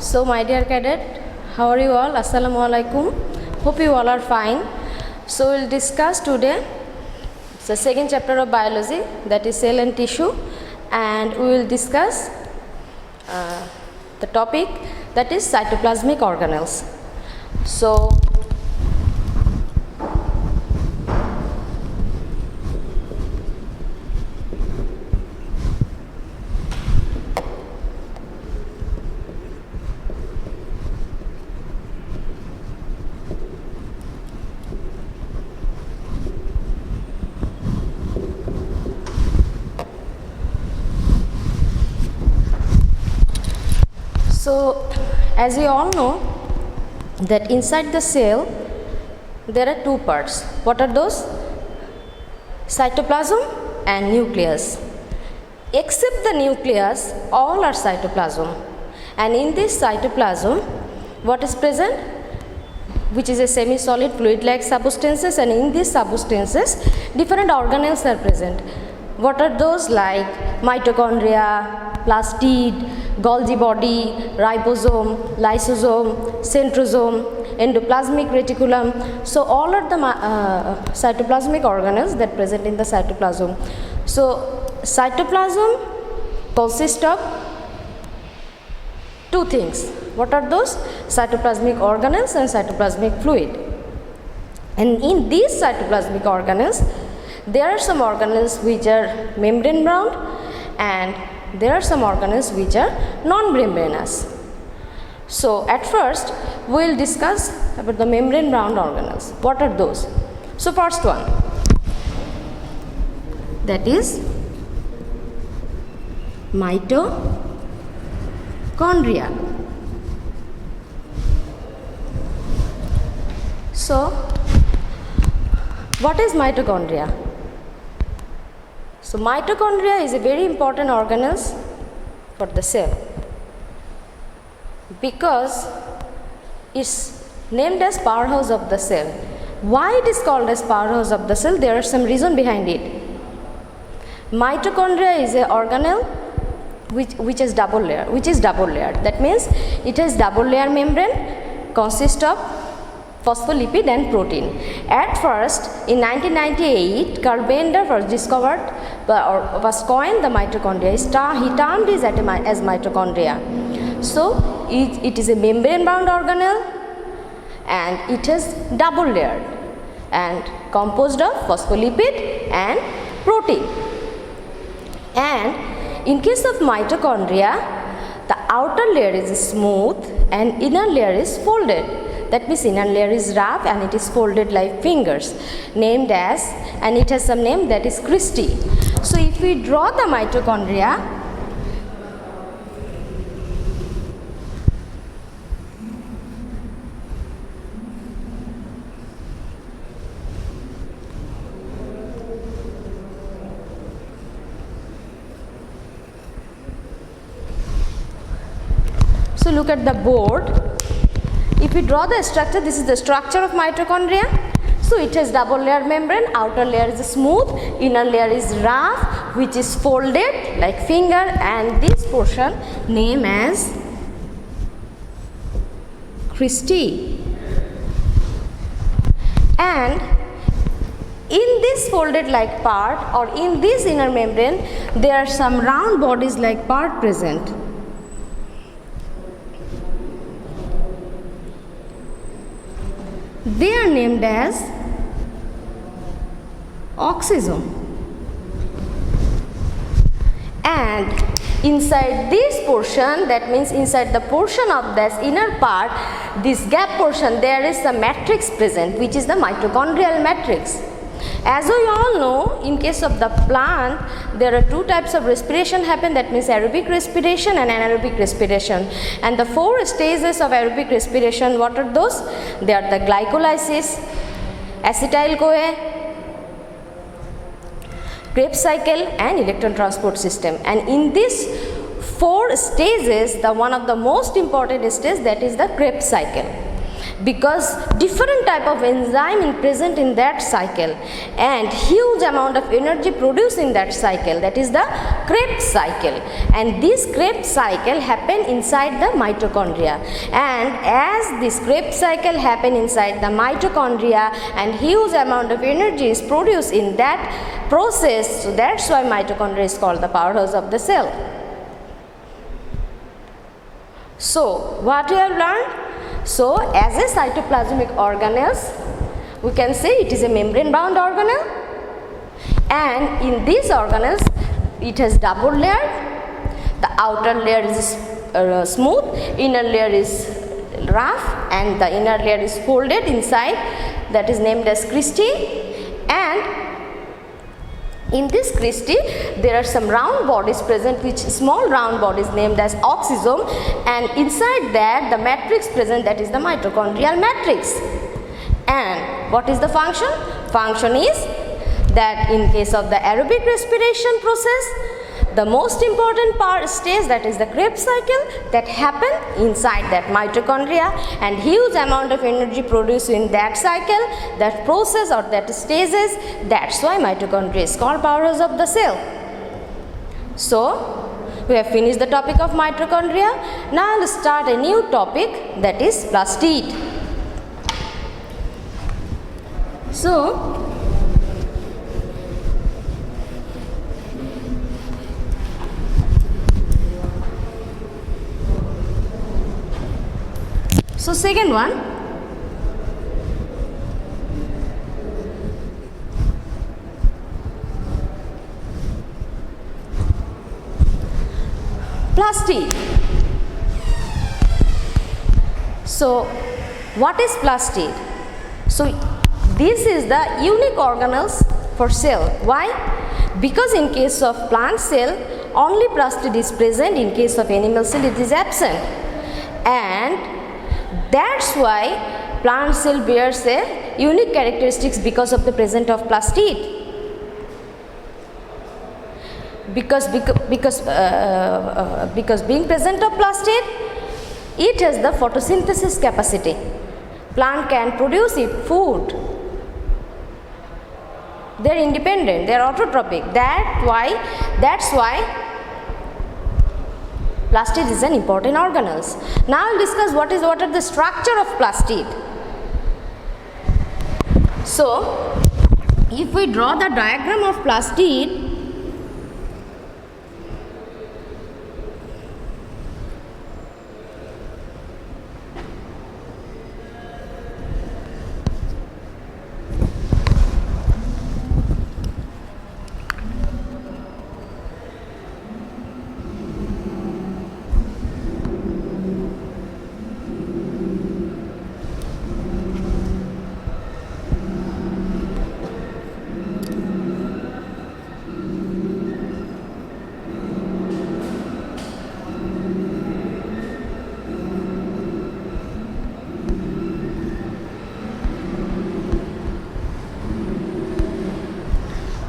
So my dear cadet, how are you all? Assalamu alaikum. Hope you all are fine. So we'll discuss today the second chapter of biology, that is cell and tissue, and we will discuss the topic that is cytoplasmic organelles. So as you all know that inside the cell there are two parts. What are those? Cytoplasm and nucleus. Except the nucleus, all are cytoplasm. And in this cytoplasm, what is present? Which is a semi-solid fluid-like substances, and in these substances, different organelles are present. What are those? Like mitochondria, plastid, Golgi body, ribosome, lysosome, centrosome, endoplasmic reticulum. So all are the cytoplasmic organelles that present in the cytoplasm. So cytoplasm consists of two things. What are those? Cytoplasmic organelles and cytoplasmic fluid. And in these cytoplasmic organelles, there are some organelles which are membrane bound, and there are some organelles which are non-membranous. So at first we will discuss about the membrane bound organelles. What are those? So first one, that is mitochondria. So what is mitochondria? So mitochondria is a very important organelle for the cell because it's named as powerhouse of the cell. Why it is called as powerhouse of the cell? There are some reason behind it. Mitochondria is an organelle which is double layer. That means it has double layer membrane, consists of phospholipid and protein. At first, in 1998, Carl Bender first discovered or was coined the mitochondria. He termed it as mitochondria. So it is a membrane bound organelle and it is double layered and composed of phospholipid and protein. And in case of mitochondria, the outer layer is smooth and inner layer is folded. That means inner layer is rough and it is folded like fingers, named as, and it has some name, that is cristae. So if we draw the mitochondria, so look at the board. If we draw the structure, this is the structure of mitochondria. So it has double layer membrane, outer layer is smooth, inner layer is rough, which is folded like finger, and this portion named as cristae. And in this folded like part or in this inner membrane, there are some round bodies like part present. They are named as oxisome. And inside this portion, that means inside the portion of this inner part, this gap portion, there is a matrix present, which is the mitochondrial matrix. As we all know, in case of the plant, there are two types of respiration happen, that means aerobic respiration and anaerobic respiration. And the four stages of aerobic respiration, what are those? They are the glycolysis, acetyl-CoA, Krebs cycle and electron transport system. And in these four stages, the one of the most important stage, that is the Krebs cycle. because different type of enzyme is present in that cycle and huge amount of energy produced in that cycle, that is the Krebs cycle, and this Krebs cycle happen inside the mitochondria, and as this Krebs cycle happen inside the mitochondria and huge amount of energy is produced in that process, so that's why mitochondria is called the powerhouse of the cell. So what we have learned? So as a cytoplasmic organelles, we can say it is a membrane bound organelle, and in these organelles it has double layer. The outer layer is smooth, inner layer is rough, and the inner layer is folded inside, that is named as cristae, and in this cristae there are some round bodies present, which small round bodies named as oxysome, and inside that the matrix present, that is the mitochondrial matrix. And what is the function? Function is that in case of the aerobic respiration process, the most important part stage, that is the Krebs cycle, that happen inside that mitochondria, and huge amount of energy produced in that cycle, that process or that stages, that's why mitochondria is called powerhouse of the cell. So we have finished the topic of mitochondria. Now let's start a new topic, that is plastid. So second one, plastid. So what is plastid? So this is the unique organelles for cell. Why? Because in case of plant cell only plastid is present, in case of animal cell it is absent, and that's why plant cell bears a unique characteristics because of the presence of plastid. Because being present of plastid, it has the photosynthesis capacity. Plant can produce it food. They are independent. They are autotrophic. That's why plastid is an important organelles. Now we'll discuss what are the structure of plastid. So if we draw the diagram of plastid,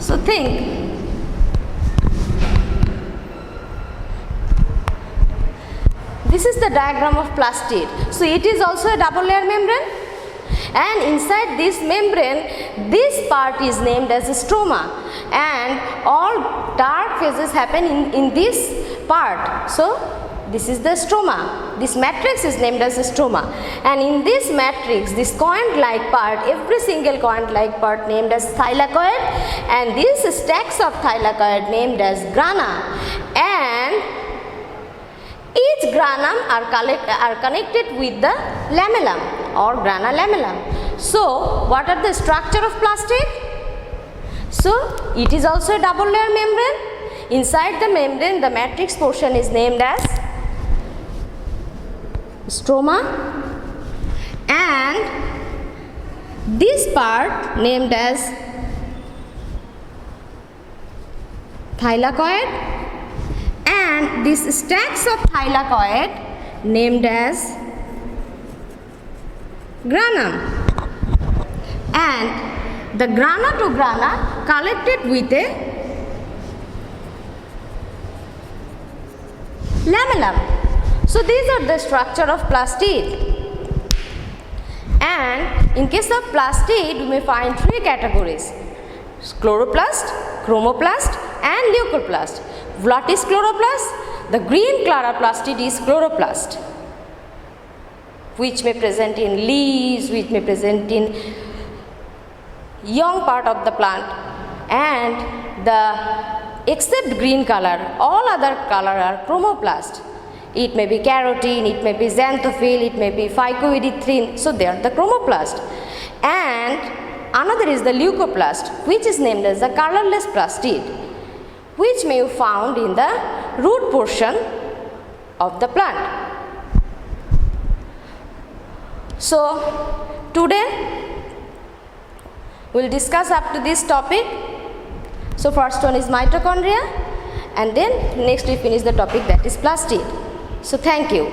so think, this is the diagram of plastid. So it is also a double layer membrane, and inside this membrane this part is named as a stroma, and all dark phases happen in this part. So this is the stroma. This matrix is named as a stroma, and in this matrix, this coin-like part, every single coin-like part named as thylakoid, and these stacks of thylakoid named as grana, and each granum are connected with the lamellum or grana lamellum. So what are the structure of plastid? So it is also a double layer membrane. Inside the membrane, the matrix portion is named as stroma, and this part named as thylakoid, and these stacks of thylakoid named as granum, and the grana to grana collected with a lamellum. So these are the structure of plastid. And in case of plastid, we may find three categories: chloroplast, chromoplast, and leucoplast. What is chloroplast? The green chloroplastid is chloroplast, which may present in leaves, which may present in young part of the plant, and the except green color, all other color are chromoplast. It may be carotene, it may be xanthophyll, it may be phycoerythrin, so they are the chromoplast. And another is the leucoplast, which is named as the colorless plastid, which may be found in the root portion of the plant. So today we will discuss up to this topic. So first one is mitochondria, and then next we finish the topic, that is plastid. So thank you.